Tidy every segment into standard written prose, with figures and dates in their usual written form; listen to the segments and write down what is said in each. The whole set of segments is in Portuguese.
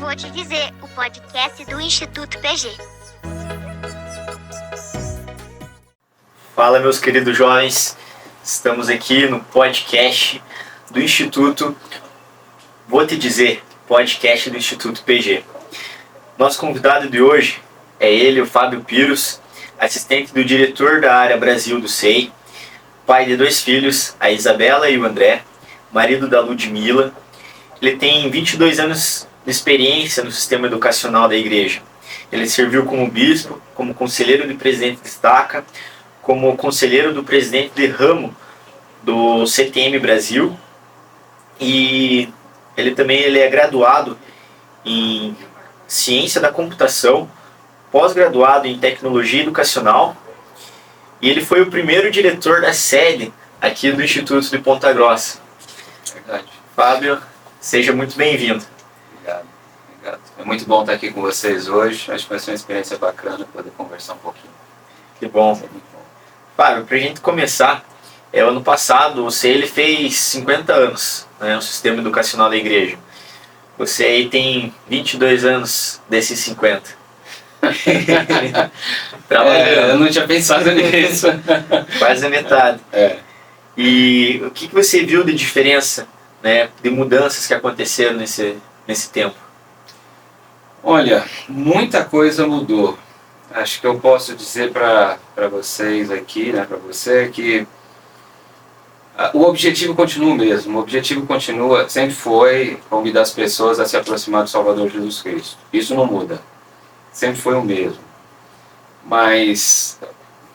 Vou te dizer, o podcast do Instituto PG. Fala, meus queridos jovens, estamos aqui no podcast do Instituto, vou te dizer, podcast do Instituto PG. Nosso convidado de hoje é ele, o Fábio Piros, assistente do diretor da área Brasil do SEI, pai de 2 filhos, a Isabela e o André, marido da Ludmila. Ele tem 22 anos de experiência no sistema educacional da igreja. Ele serviu como bispo, como conselheiro de presidente de estaca, como conselheiro do presidente de ramo do CTM Brasil, e ele é graduado em ciência da computação, pós-graduado em tecnologia educacional, e ele foi o primeiro diretor da sede aqui do Instituto de Ponta Grossa. Verdade. Fábio, seja muito bem-vindo. Obrigado. É muito bom estar aqui com vocês hoje. Acho que vai ser uma experiência bacana poder conversar um pouquinho. Que bom. Muito bom. Fábio, para a gente começar, ano passado o CEI fez 50 anos, né, o sistema educacional da igreja. Você aí tem 22 anos desses 50. Eu não tinha pensado nisso. Quase a metade. E o que você viu de diferença, né, de mudanças que aconteceram nesse tempo? Olha, muita coisa mudou. Acho que eu posso dizer para vocês aqui, né, para você, que o objetivo continua o mesmo. O objetivo sempre foi convidar as pessoas a se aproximar do Salvador Jesus Cristo. Isso não muda. Sempre foi o mesmo. Mas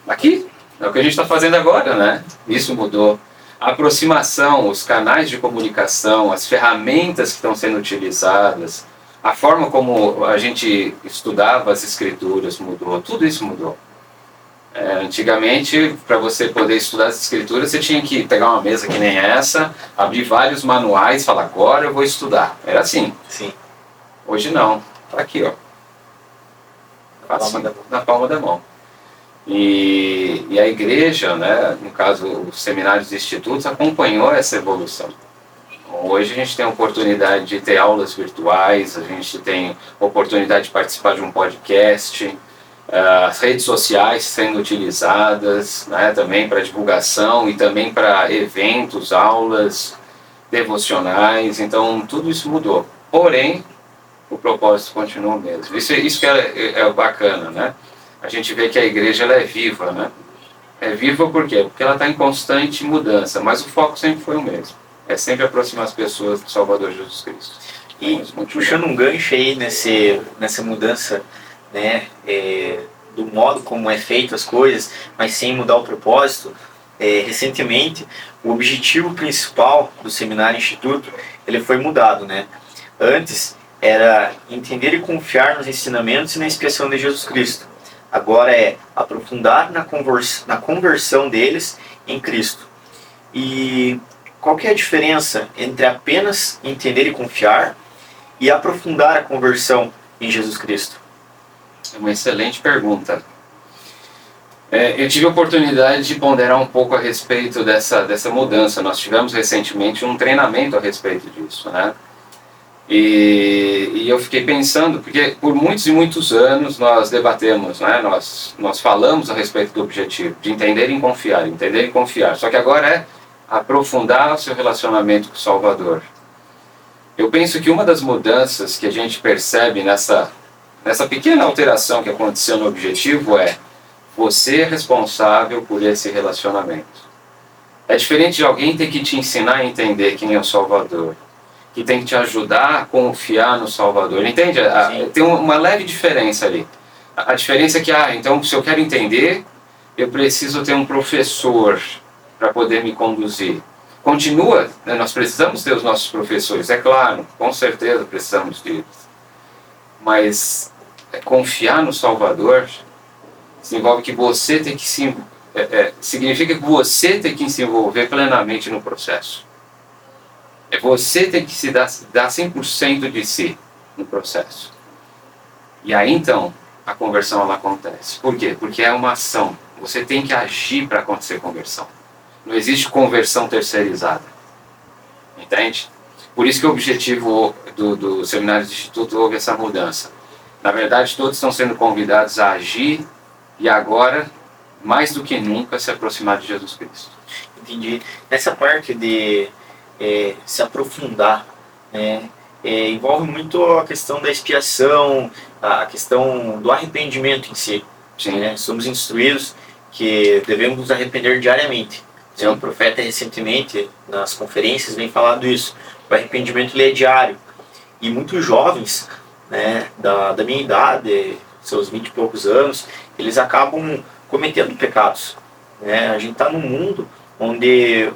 aqui é o que a gente está fazendo agora, né? Isso mudou. A aproximação, os canais de comunicação, as ferramentas que estão sendo utilizadas, a forma como a gente estudava as escrituras mudou, tudo isso mudou. Antigamente, para você poder estudar as escrituras, você tinha que pegar uma mesa que nem essa, abrir vários manuais e falar, agora eu vou estudar. Era assim. Sim. Hoje não. Está aqui, ó. Na palma da mão. E a igreja, né, no caso os seminários e institutos, acompanhou essa evolução. Hoje a gente tem a oportunidade de ter aulas virtuais, a gente tem a oportunidade de participar de um podcast, as redes sociais sendo utilizadas, né, também para divulgação e também para eventos, aulas, devocionais, então tudo isso mudou. Porém, o propósito continua o mesmo. Isso que é bacana, né? A gente vê que a igreja ela é viva, né? É viva por quê? Porque ela está em constante mudança, mas o foco sempre foi o mesmo. É sempre aproximar as pessoas do Salvador Jesus Cristo. E puxando um gancho aí nessa mudança, né, do modo como é feito as coisas, mas sem mudar o propósito, recentemente o objetivo principal do Seminário Instituto ele foi mudado, né? Antes era entender e confiar nos ensinamentos e na expiação de Jesus Cristo. Agora é aprofundar na conversão deles em Cristo. E qual que é a diferença entre apenas entender e confiar e aprofundar a conversão em Jesus Cristo? É uma excelente pergunta. Eu tive a oportunidade de ponderar um pouco a respeito dessa mudança. Nós tivemos recentemente um treinamento a respeito disso, né? E eu fiquei pensando, porque por muitos e muitos anos nós debatemos, né? Nós falamos a respeito do objetivo, de entender e confiar. Só que agora é aprofundar o seu relacionamento com o Salvador. Eu penso que uma das mudanças que a gente percebe nessa pequena alteração que aconteceu no objetivo é você é responsável por esse relacionamento. É diferente de alguém ter que te ensinar a entender quem é o Salvador, que tem que te ajudar a confiar no Salvador. Entende? Tem uma leve diferença ali. A diferença é que, então, se eu quero entender, eu preciso ter um professor para poder me conduzir. Continua, né, nós precisamos ter os nossos professores, é claro, com certeza precisamos deles. Mas confiar no Salvador significa que você tem que se envolver plenamente no processo. Você tem que se dar 100% de si no processo. E aí então a conversão ela acontece. Por quê? Porque é uma ação. Você tem que agir para acontecer conversão. Não existe conversão terceirizada. Entende? Por isso que o objetivo do seminário do Instituto houve essa mudança. Na verdade, todos estão sendo convidados a agir e agora, mais do que nunca, se aproximar de Jesus Cristo. Entendi. Nessa parte de se aprofundar, né, envolve muito a questão da expiação, a questão do arrependimento em si. Sim. Né? Somos instruídos que devemos nos arrepender diariamente. Sim. O profeta recentemente, nas conferências, vem falando isso. O arrependimento ele é diário. E muitos jovens, né, da minha idade, seus 20 e poucos anos, eles acabam cometendo pecados. Né? A gente está num mundo onde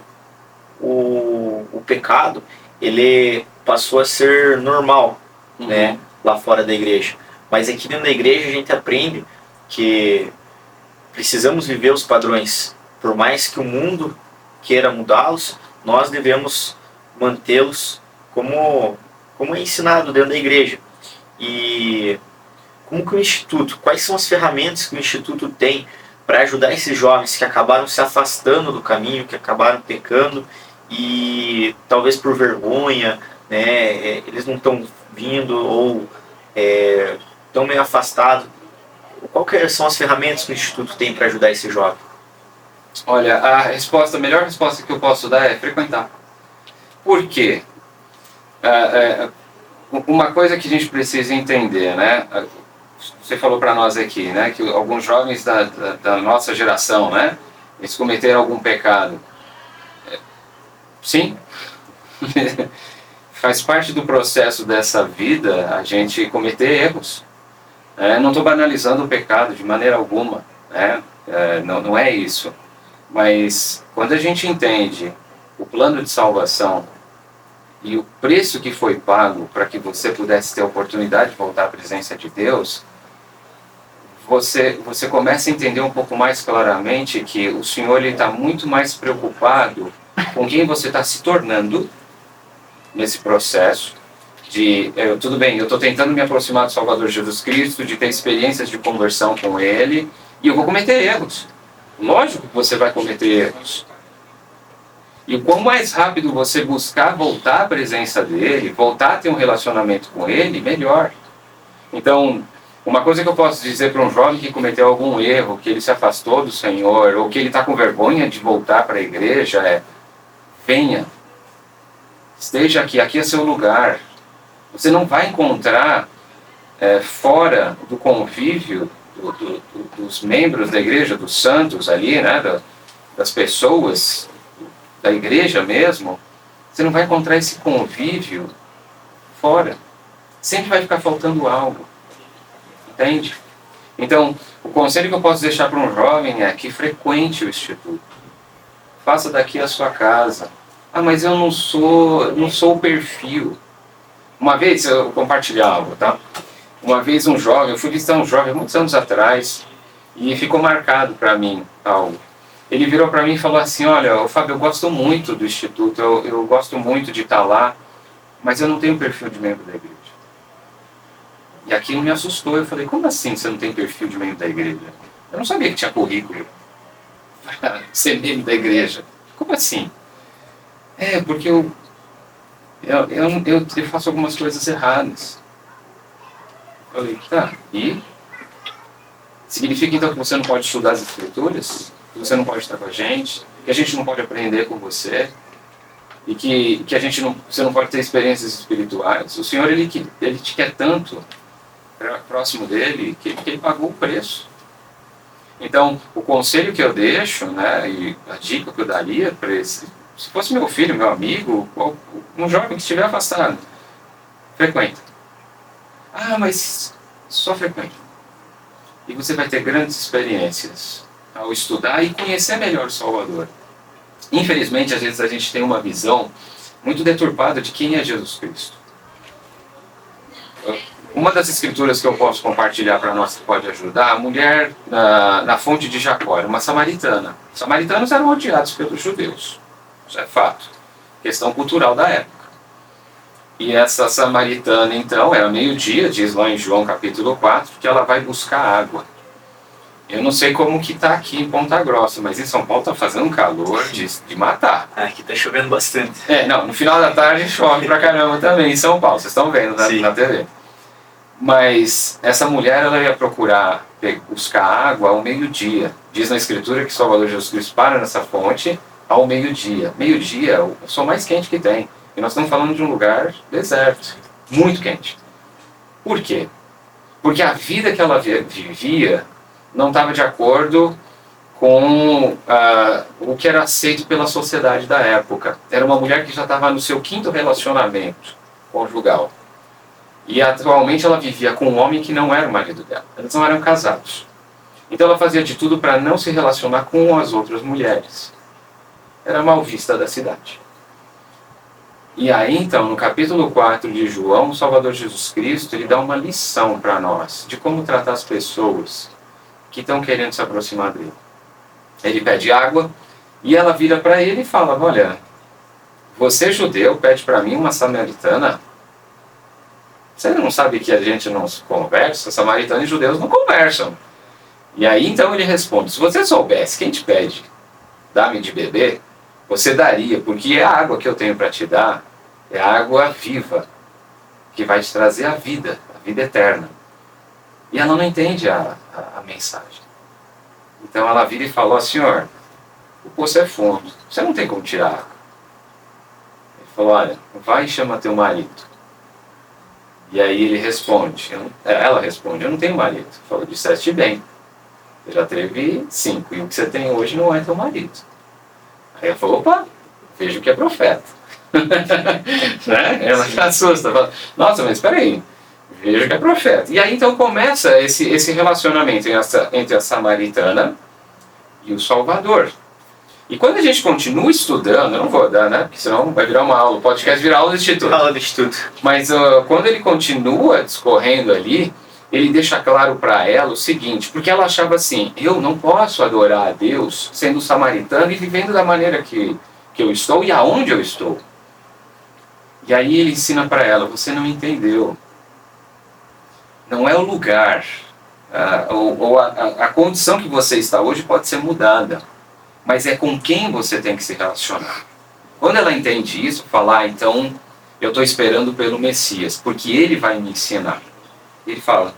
o pecado ele passou a ser normal, né, lá fora da igreja. Mas aqui dentro da igreja a gente aprende que precisamos viver os padrões. Por mais que o mundo queira mudá-los, nós devemos mantê-los como é ensinado dentro da igreja. E como que o Instituto, quais são as ferramentas que o Instituto tem para ajudar esses jovens que acabaram se afastando do caminho, que acabaram pecando e talvez por vergonha, né, eles não estão vindo ou estão meio afastados. Quais são as ferramentas que o Instituto tem para ajudar esse jovem? Olha, a melhor resposta que eu posso dar é frequentar. Por quê? Uma coisa que a gente precisa entender, né? Você falou para nós aqui, né, que alguns jovens da nossa geração, né, eles cometeram algum pecado. Sim. Faz parte do processo dessa vida a gente cometer erros. Não estou banalizando o pecado de maneira alguma, né? Não é isso. Mas quando a gente entende o plano de salvação e o preço que foi pago para que você pudesse ter a oportunidade de voltar à presença de Deus, você começa a entender um pouco mais claramente que o Senhor está muito mais preocupado com quem você está se tornando nesse processo de, tudo bem, eu estou tentando me aproximar do Salvador Jesus Cristo, de ter experiências de conversão com Ele, e eu vou cometer erros. Lógico que você vai cometer erros. E quanto mais rápido você buscar voltar à presença dEle, voltar a ter um relacionamento com Ele, melhor. Então, uma coisa que eu posso dizer para um jovem que cometeu algum erro, que ele se afastou do Senhor, ou que ele está com vergonha de voltar para a igreja, venha. Esteja aqui, aqui é seu lugar. Você não vai encontrar fora do convívio dos membros da igreja, dos santos ali, né, das pessoas da igreja mesmo, você não vai encontrar esse convívio fora. Sempre vai ficar faltando algo. Entende? Então, o conselho que eu posso deixar para um jovem é que frequente o Instituto. Faça daqui a sua casa. Mas eu não sou o perfil. Uma vez, eu vou compartilhar algo, tá? Uma vez um jovem, eu fui visitar um jovem muitos anos atrás, e ficou marcado para mim algo. Ele virou para mim e falou assim, olha, Fábio, eu gosto muito do Instituto, eu gosto muito de estar lá, mas eu não tenho perfil de membro da igreja. E aquilo me assustou, eu falei, como assim você não tem perfil de membro da igreja? Eu não sabia que tinha currículo para ser membro da igreja. Como assim? Porque eu faço algumas coisas erradas. Eu falei, tá, e? Significa então que você não pode estudar as escrituras? Que você não pode estar com a gente? Que a gente não pode aprender com você? E que você não pode ter experiências espirituais? O Senhor, ele te quer tanto próximo dele que ele pagou o preço. Então, o conselho que eu deixo, né, e a dica que eu daria para esse, se fosse meu filho, meu amigo, um jovem que estiver afastado, frequenta. Mas só frequenta. E você vai ter grandes experiências ao estudar e conhecer melhor o Salvador. Infelizmente, às vezes a gente tem uma visão muito deturpada de quem é Jesus Cristo. Uma das escrituras que eu posso compartilhar para nós que pode ajudar, a mulher na fonte de Jacó, uma samaritana. Os samaritanos eram odiados pelos judeus. Isso é fato. Questão cultural da época. E essa samaritana, então, era meio-dia, diz lá em João capítulo 4, que ela vai buscar água. Eu não sei como que tá aqui em Ponta Grossa, mas em São Paulo tá fazendo um calor de matar. Aqui tá chovendo bastante. Não, no final da tarde chove pra caramba também em São Paulo, vocês estão vendo na TV. Mas essa mulher, ela ia procurar buscar água ao meio-dia. Diz na Escritura que Salvador Jesus Cristo para nessa fonte ao meio-dia. Meio-dia é o sol mais quente que tem. E nós estamos falando de um lugar deserto, muito quente. Por quê? Porque a vida que ela vivia não estava de acordo com o que era aceito pela sociedade da época. Era uma mulher que já estava no seu 5º relacionamento conjugal. E atualmente ela vivia com um homem que não era o marido dela. Eles não eram casados. Então ela fazia de tudo para não se relacionar com as outras mulheres. Era mal vista da cidade. E aí então, no capítulo 4 de João, o Salvador Jesus Cristo, ele dá uma lição para nós de como tratar as pessoas que estão querendo se aproximar dele. Ele pede água e ela vira para ele e fala: olha, você judeu pede para mim uma samaritana? Você não sabe que a gente não conversa? Samaritano e judeus não conversam. E aí então ele responde: se você soubesse quem te pede, dá-me de beber, você daria, porque a água que eu tenho para te dar é a água viva, que vai te trazer a vida eterna. E ela não entende a mensagem. Então ela vira e fala: ó, senhor, o poço é fundo, você não tem como tirar água. Ele falou: olha, vai e chama teu marido. E aí ele responde, ela responde: eu não tenho marido. Ele falou: disseste bem, eu já teve 5, e o que você tem hoje não é teu marido. Aí ela falou: opa, vejo que é profeta. Né? Ela se assusta, fala: nossa, mas espera aí, vejo que é profeta. E aí então começa esse relacionamento entre a samaritana e o Salvador. E quando a gente continua estudando, eu não vou dar, né? Porque senão vai virar uma aula, o podcast virar aula do Instituto. Aula do Instituto. Mas quando ele continua discorrendo ali, ele deixa claro para ela o seguinte, porque ela achava assim: eu não posso adorar a Deus sendo samaritano e vivendo da maneira que eu estou e aonde eu estou. E aí ele ensina para ela: você não entendeu. Não é o lugar, ou a condição que você está hoje pode ser mudada, mas é com quem você tem que se relacionar. Quando ela entende isso, fala: então eu estou esperando pelo Messias, porque ele vai me ensinar. Ele fala: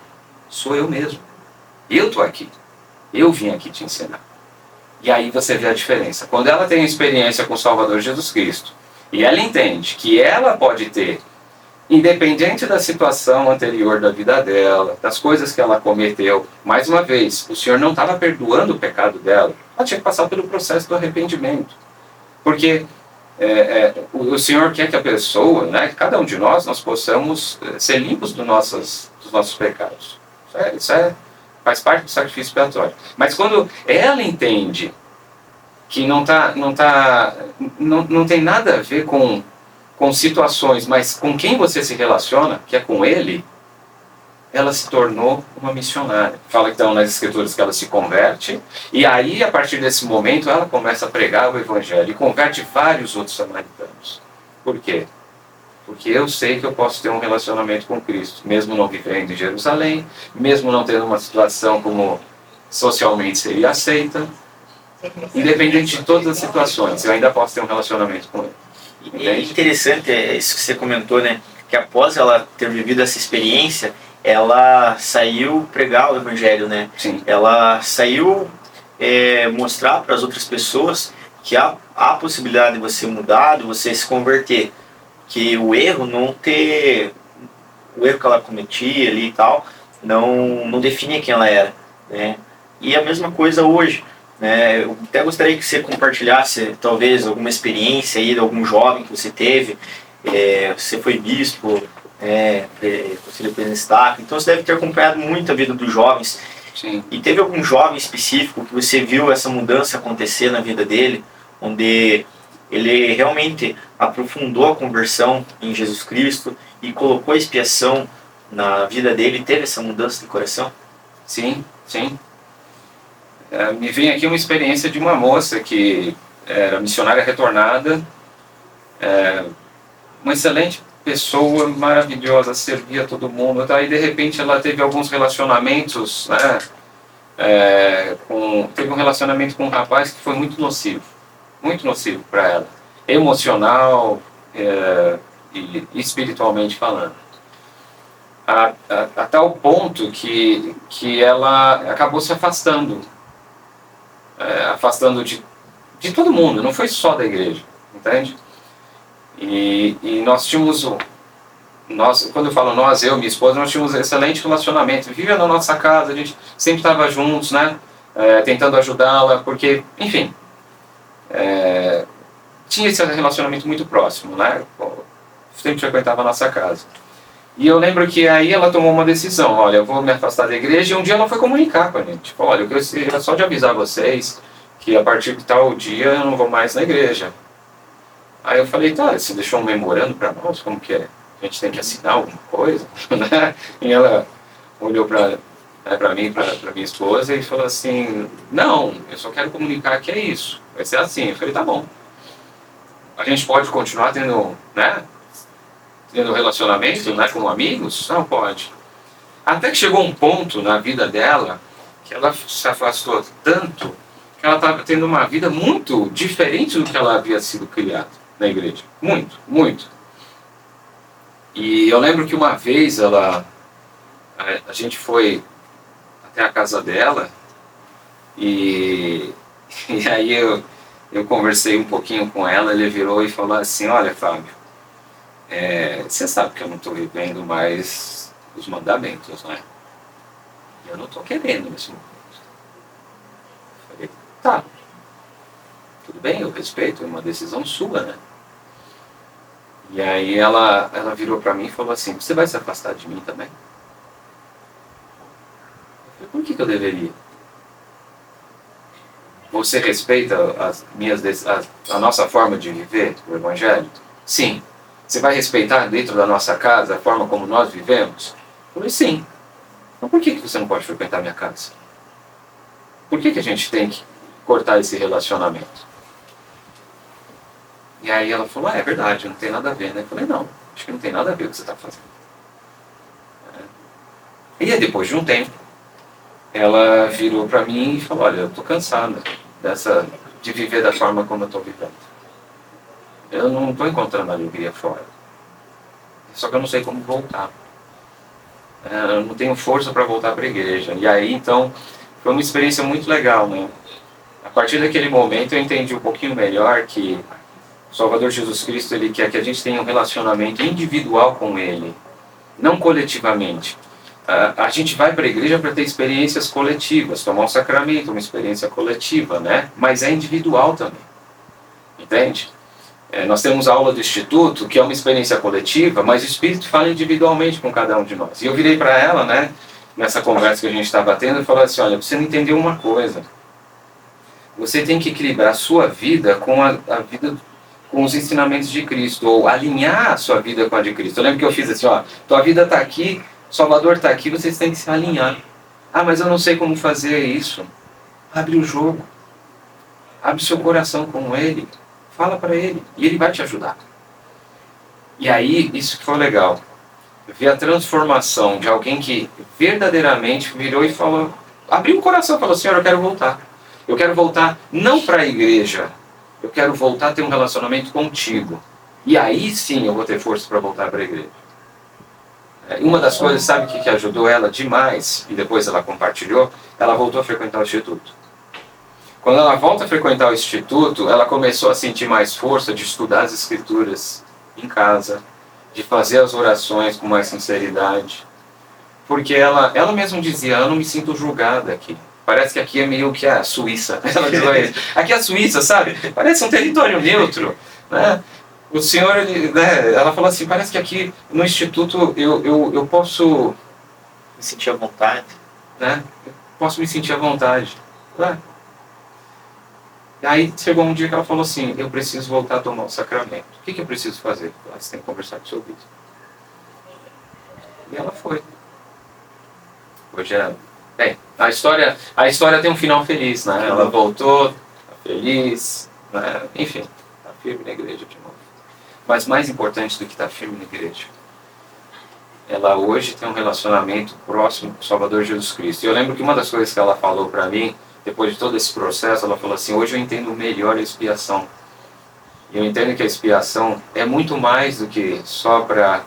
sou eu mesmo, eu estou aqui, eu vim aqui te ensinar. E aí você vê a diferença. Quando ela tem experiência com o Salvador Jesus Cristo, e ela entende que ela pode ter, independente da situação anterior da vida dela, das coisas que ela cometeu, mais uma vez, o Senhor não estava perdoando o pecado dela, ela tinha que passar pelo processo do arrependimento. Porque o Senhor quer que a pessoa, né, cada um de nós possamos ser limpos dos nossos pecados. Isso faz parte do sacrifício expiatório. Mas quando ela entende que não tem nada a ver com situações, mas com quem você se relaciona, que é com ele, ela se tornou uma missionária. Fala então nas Escrituras que ela se converte, e aí a partir desse momento ela começa a pregar o Evangelho e converte vários outros samaritanos. Por quê? Porque eu sei que eu posso ter um relacionamento com Cristo, mesmo não vivendo em Jerusalém, mesmo não tendo uma situação como socialmente seria aceita, independente de todas as situações, eu ainda posso ter um relacionamento com ele. E é interessante isso que você comentou, né? Que após ela ter vivido essa experiência, ela saiu pregar o Evangelho, né? Sim. Ela saiu mostrar para as outras pessoas que há possibilidade de você mudar, de você se converter. Que o erro o erro que ela cometia ali e tal, não definia quem ela era, né? E a mesma coisa hoje, né? Eu até gostaria que você compartilhasse talvez alguma experiência aí de algum jovem que você teve. Você foi bispo, conselheiro presidente, então você deve ter acompanhado muito a vida dos jovens. Sim. E teve algum jovem específico que você viu essa mudança acontecer na vida dele, onde ele realmente aprofundou a conversão em Jesus Cristo e colocou a expiação na vida dele e teve essa mudança de coração? Sim, sim. Me vem aqui uma experiência de uma moça que era missionária retornada, uma excelente pessoa, maravilhosa, servia todo mundo, tá? E de repente ela teve alguns relacionamentos, né, teve um relacionamento com um rapaz que foi muito nocivo para ela, emocional e espiritualmente falando, a tal ponto que ela acabou se afastando, de todo mundo, não foi só da igreja, entende? E nós tínhamos, quando eu falo nós, eu e minha esposa, nós tínhamos um excelente relacionamento, vivia na nossa casa, a gente sempre estava juntos, né? Tentando ajudá-la, porque, enfim, tinha esse relacionamento muito próximo, né? Sempre frequentava a nossa casa. E eu lembro que aí ela tomou uma decisão, olha, eu vou me afastar da igreja, e um dia ela foi comunicar com a gente, tipo, olha, eu gostaria só de avisar vocês que a partir de tal dia eu não vou mais na igreja. Aí eu falei, tá, você deixou um memorando para nós, como que é? A gente tem que assinar alguma coisa? Né? E ela olhou para mim, para minha esposa, e falou assim, não, eu só quero comunicar que é isso, vai ser assim. Eu falei, tá bom. A gente pode continuar tendo, né, tendo relacionamento, né, como amigos? Não, pode. Até que chegou um ponto na vida dela que ela se afastou tanto que ela estava tendo uma vida muito diferente do que ela havia sido criada na igreja. Muito, muito. E eu lembro que uma vez a gente foi até a casa dela e aí eu conversei um pouquinho com ela, ele virou e falou assim, olha, Fábio, você sabe que eu não estou vivendo mais os mandamentos, né? Eu não estou querendo nesse momento. Eu falei, tá, tudo bem, eu respeito, é uma decisão sua, né? E aí ela virou para mim e falou assim, você vai se afastar de mim também? Eu falei, por que eu deveria? Você respeita a nossa forma de viver o Evangelho? Sim. Você vai respeitar dentro da nossa casa a forma como nós vivemos? Eu falei, sim. Então por que você não pode frequentar minha casa? Por que a gente tem que cortar esse relacionamento? E aí ela falou, é verdade, não tem nada a ver, né? Eu falei, não, acho que não tem nada a ver o que você está fazendo. E aí depois de um tempo, ela virou para mim e falou, olha, eu estou cansada de viver da forma como eu estou vivendo. Eu não estou encontrando alegria fora. Só que eu não sei como voltar. Eu não tenho força para voltar para a igreja. E aí, então, foi uma experiência muito legal, né? A partir daquele momento eu entendi um pouquinho melhor que o Salvador Jesus Cristo, ele quer que a gente tenha um relacionamento individual com Ele, não coletivamente. A gente vai para a igreja para ter experiências coletivas, tomar um sacramento, uma experiência coletiva, né? Mas é individual também. Entende? Nós temos a aula do Instituto, que é uma experiência coletiva, mas o Espírito fala individualmente com cada um de nós. E eu virei para ela, né, nessa conversa que a gente estava tendo, e falei assim, olha, você não entendeu uma coisa. Você tem que equilibrar a sua vida com a vida, com os ensinamentos de Cristo, ou alinhar a sua vida com a de Cristo. Eu lembro que eu fiz assim, ó, tua vida está aqui, Salvador está aqui, vocês têm que se alinhar. Ah, mas eu não sei como fazer isso. Abre o jogo. Abre seu coração com Ele. Fala para Ele. E Ele vai te ajudar. E aí, isso que foi legal. Ver a transformação de alguém que verdadeiramente virou e falou, abriu o coração e falou, Senhor, eu quero voltar. Eu quero voltar não para a igreja. Eu quero voltar a ter um relacionamento contigo. E aí sim eu vou ter força para voltar para a igreja. Uma das coisas, sabe o que ajudou ela demais, e depois ela compartilhou, ela voltou a frequentar o Instituto. Quando ela volta a frequentar o Instituto, ela começou a sentir mais força de estudar as Escrituras em casa, de fazer as orações com mais sinceridade. Porque ela mesma dizia, eu não me sinto julgada aqui. Parece que aqui é meio que a Suíça. Ela dizia isso. Aqui é a Suíça, sabe? Parece um território neutro, né? O senhor, né, ela falou assim, parece que aqui no Instituto eu posso Me sentir à vontade. né? Eu posso me sentir à vontade. Né? E aí chegou um dia que ela falou assim, eu preciso voltar a tomar o sacramento. O que eu preciso fazer? Você tem que conversar com o seu bispo. E ela foi. Hoje bem, a história tem um final feliz, né? Ela voltou, tá feliz, né? Enfim, tá firme na igreja de novo. Mas mais importante do que estar firme na igreja ela hoje tem um relacionamento próximo com o Salvador Jesus Cristo. E eu lembro que uma das coisas que ela falou para mim, depois de todo esse processo, ela falou assim: hoje eu entendo melhor a expiação. E eu entendo que a expiação é muito mais do que só para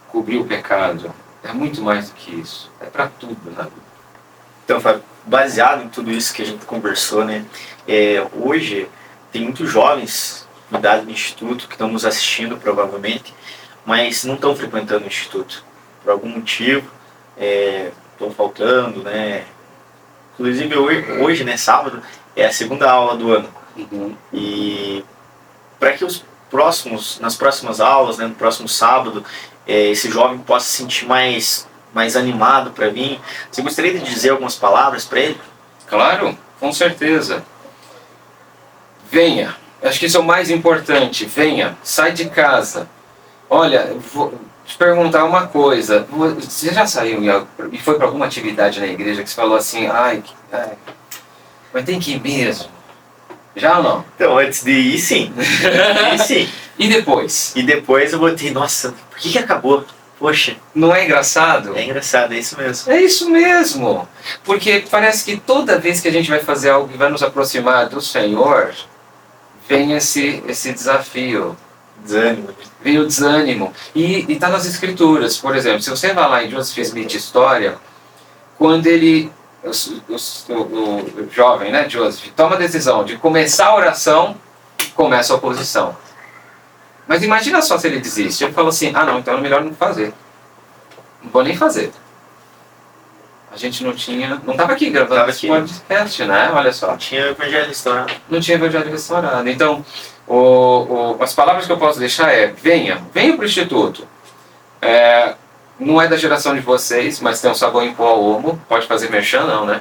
cobrir o pecado. É muito mais do que isso. É para tudo na vida. Então, Fábio, baseado em tudo isso que a gente conversou, né? Hoje tem muitos jovens de idade do Instituto que estão nos assistindo, provavelmente, mas não estão frequentando o Instituto. Por algum motivo, estão faltando, né? Inclusive hoje, né, sábado, é a segunda aula do ano. E para que nas próximas aulas, né, no próximo sábado, esse jovem possa se sentir mais animado para vir, você gostaria de dizer algumas palavras para ele? Claro, com certeza. Venha. Acho que isso é o mais importante. Venha, sai de casa. Olha, vou te perguntar uma coisa. Você já saiu e foi para alguma atividade na igreja que você falou assim: ai, mas tem que ir mesmo? Já ou não? Então, antes de ir, sim. Sim. E depois? E depois eu botei, nossa, por que acabou? Poxa. Não é engraçado? É engraçado, é isso mesmo. É isso mesmo. Porque parece que toda vez que a gente vai fazer algo que vai nos aproximar do Senhor, vem esse desafio. Desânimo. Vem o desânimo. E está nas Escrituras. Por exemplo, se você vai lá em Joseph Smith História, quando ele... O jovem, né, Joseph, toma a decisão de começar a oração, começa a oposição. Mas imagina só se ele desiste. Ele fala assim: ah não, então é melhor não fazer. Não vou nem fazer. A gente não estava aqui gravando esse podcast, né? Olha só. Não tinha evangelho restaurado. Não tinha evangelho restaurado. Então, as palavras que eu posso deixar venha para o Instituto. Não é da geração de vocês, mas tem um sabão em pó Omo. Pode fazer merchan, não, né?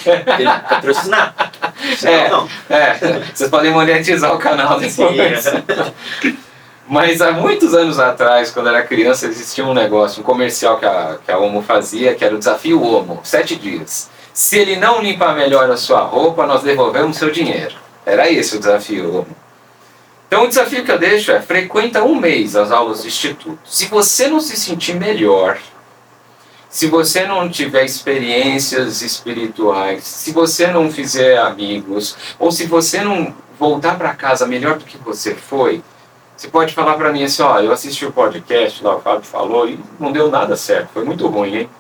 Ele patrocinar. Não. Vocês podem monetizar o canal depois. Mas há muitos anos atrás, quando eu era criança, existia um negócio, um comercial que a Omo fazia, que era o Desafio Omo, 7 dias. Se ele não limpar melhor a sua roupa, nós devolvemos seu dinheiro. Era esse o desafio Omo. Então o desafio que eu deixo é: frequenta um mês as aulas do Instituto. Se você não se sentir melhor, se você não tiver experiências espirituais, se você não fizer amigos, ou se você não voltar para casa melhor do que você foi, você pode falar para mim assim: ó, eu assisti o podcast, lá o Fábio falou, e não deu nada certo, foi muito ruim, hein?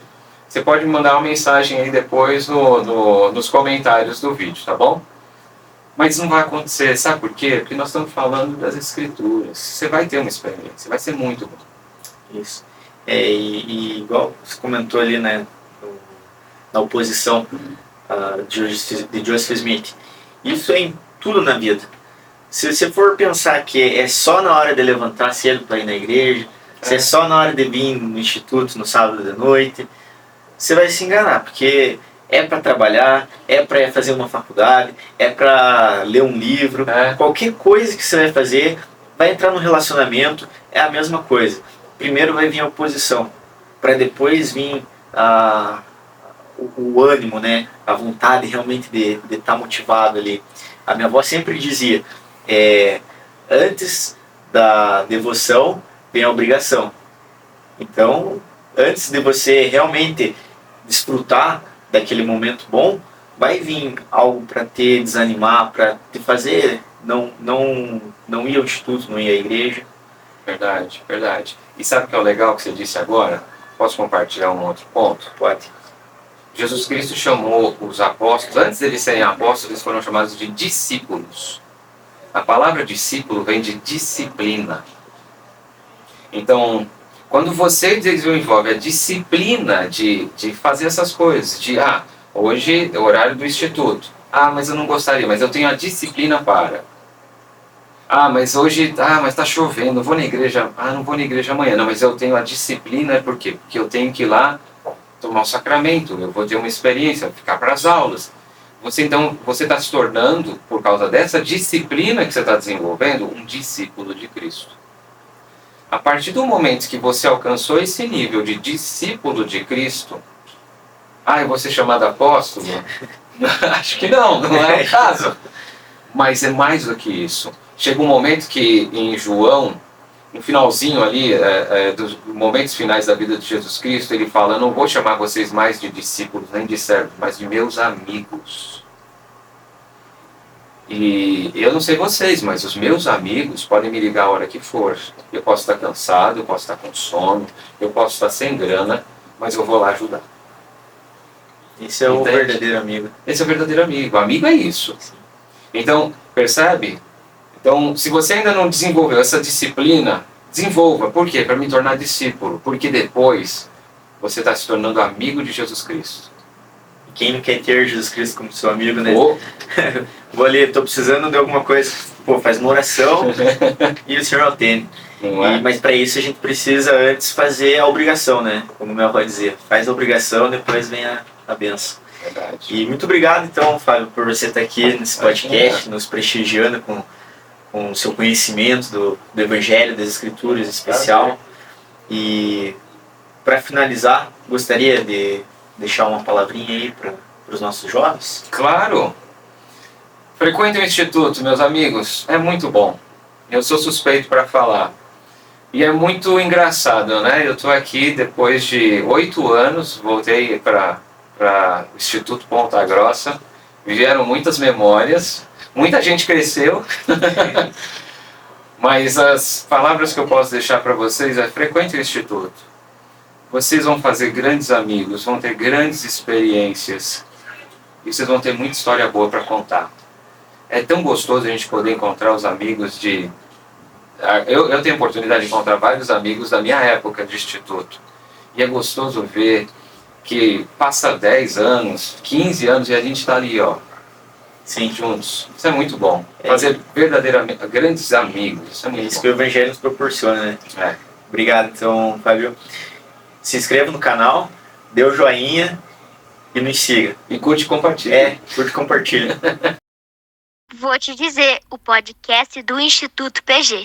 Você pode me mandar uma mensagem aí depois nos comentários do vídeo, tá bom? Mas não vai acontecer, sabe por quê? Porque nós estamos falando das Escrituras. Você vai ter uma experiência, vai ser muito bom. Isso. E igual você comentou ali, né, na oposição de Joseph Smith, isso é em tudo na vida. Se você for pensar que é só na hora de levantar cedo para ir na igreja, se é só na hora de vir no Instituto no sábado de noite, você vai se enganar, porque é para trabalhar, é para fazer uma faculdade, é para ler um livro, qualquer coisa que você vai fazer, vai entrar no relacionamento, é a mesma coisa. Primeiro vai vir a oposição, para depois vir o ânimo, né? A vontade realmente de estar motivado ali. A minha avó sempre dizia, antes da devoção vem a obrigação. Então, antes de você realmente desfrutar daquele momento bom, vai vir algo para te desanimar, para te fazer não ir ao instituto, não ir à igreja. Verdade, verdade. E sabe o que é o legal que você disse agora? Posso compartilhar um outro ponto? Pode. Jesus Cristo chamou os apóstolos, antes de eles serem apóstolos, eles foram chamados de discípulos. A palavra discípulo vem de disciplina. Então, quando você desenvolve a disciplina de fazer essas coisas, hoje é o horário do instituto. Mas eu não gostaria, mas eu tenho a disciplina para. Mas hoje, mas está chovendo, não vou na igreja, não vou na igreja amanhã. Não, mas eu tenho a disciplina, por quê? Porque eu tenho que ir lá tomar o sacramento, eu vou ter uma experiência, ficar para as aulas. Você está se tornando, por causa dessa disciplina que você está desenvolvendo, um discípulo de Cristo. A partir do momento que você alcançou esse nível de discípulo de Cristo, eu vou ser chamado apóstolo? Acho que não é o caso. Mas é mais do que isso. Chega um momento que em João, no finalzinho ali, dos momentos finais da vida de Jesus Cristo, ele fala: "Eu não vou chamar vocês mais de discípulos, nem de servos, mas de meus amigos." E eu não sei vocês, mas os meus amigos podem me ligar a hora que for. Eu posso estar cansado, eu posso estar com sono, eu posso estar sem grana, mas eu vou lá ajudar. Esse é o Entende? verdadeiro amigo. Esse é o verdadeiro amigo. Amigo é isso. Então, percebe? Então, se você ainda não desenvolveu essa disciplina, desenvolva. Por quê? Para me tornar discípulo. Porque depois você está se tornando amigo de Jesus Cristo. E quem não quer ter Jesus Cristo como seu amigo, né? Ou, Vou ali, tô precisando de alguma coisa. Pô, faz uma oração e o Senhor atende. não é? Mas para isso a gente precisa antes fazer a obrigação, né? Como meu avô dizia, faz a obrigação, depois vem a benção. Verdade. E muito obrigado, então, Fábio, por você estar aqui nesse podcast, nos prestigiando com o seu conhecimento do Evangelho, das Escrituras em especial. E para finalizar, gostaria de deixar uma palavrinha aí para os nossos jovens. Claro! Frequentem o Instituto, meus amigos, é muito bom. Eu sou suspeito para falar. E é muito engraçado, né? Eu estou aqui depois de 8 anos, voltei para o Instituto Ponta Grossa, vieram muitas memórias, muita gente cresceu, mas as palavras que eu posso deixar para vocês é: frequentem o Instituto. Vocês vão fazer grandes amigos, vão ter grandes experiências e vocês vão ter muita história boa para contar. É tão gostoso a gente poder encontrar os amigos de... Eu tenho a oportunidade de encontrar vários amigos da minha época de instituto. E é gostoso ver que passa 10 anos, 15 anos e a gente está ali, ó, Sim, juntos. Isso é muito bom. Fazer verdadeiramente grandes amigos. Isso é é muito isso bom. que o Evangelho nos proporciona, né? É. Obrigado, então, Fábio. Se inscreva no canal, dê o joinha e nos siga. E curte e compartilha. Curte e compartilha. Vou te dizer, o podcast do Instituto PG.